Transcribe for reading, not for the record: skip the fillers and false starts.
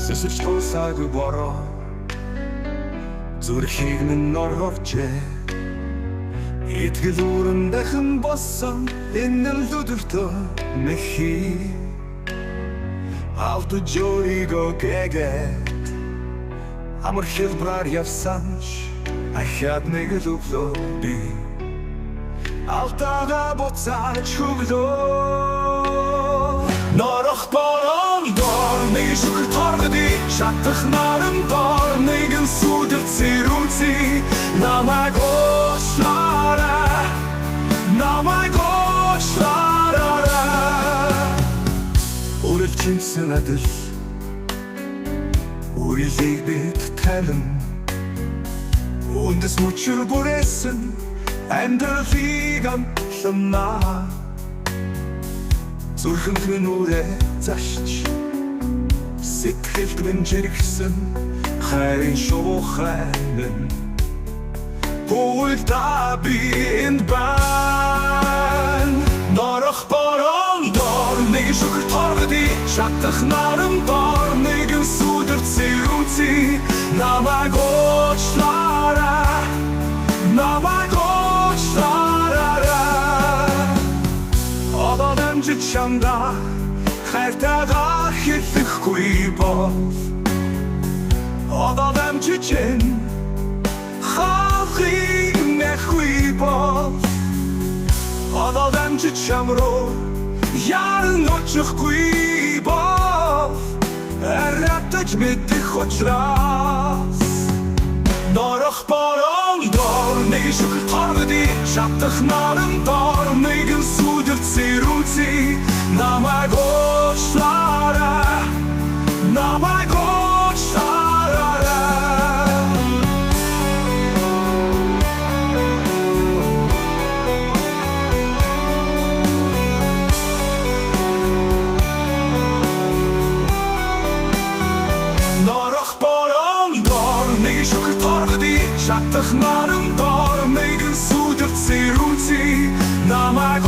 Сэсэж тусаагүй бороо зүрхийг минь орховчээ. Итгэл өрн дахин болсон энэ л өдөртөө нэхий Алто жойго гэгээд амар хэлбраар явсанч ахаад нэг л өглөө би Алтага буцааж хөглөө Норох борон дор нэг шүхэр торгоди шатах наран дор нэгэн сүдэр цэрүүци намайг очлаараа Үрэлчинсэн адил Үйлийг бид талан Үндэс мөчөр бүрээсэн Амьдралыг амтланаа Зүрхэнд минь үрээ зашч Сэтгэлд минь жиргсэн Хайрын шуухайн Бүлдаа би энд байна Норох борон дор Нэг шүхэр торгоди Шатах наран дор Нэгэн сүдэр цэрүүци Намайг очлаараа Намайг Одоо дамжиж чамда хайртайгаа хэлэхгүй бол Одоо дамжиж энэ халхыг нэхгүй бол Одоо дамжиж чам руу яран очихгүй бол Арратаж мэдэх учраас Норох борон дор Нэг шүхэр торгоди Шатах наран дор Нэгэн сүдэр цэрүүци Намайг очлаараа Намайг очлаараа Норох борон дор Нэг шүхэр торгоди Шатах наран дор Нэгэн сүдэр цэрүүци Намайг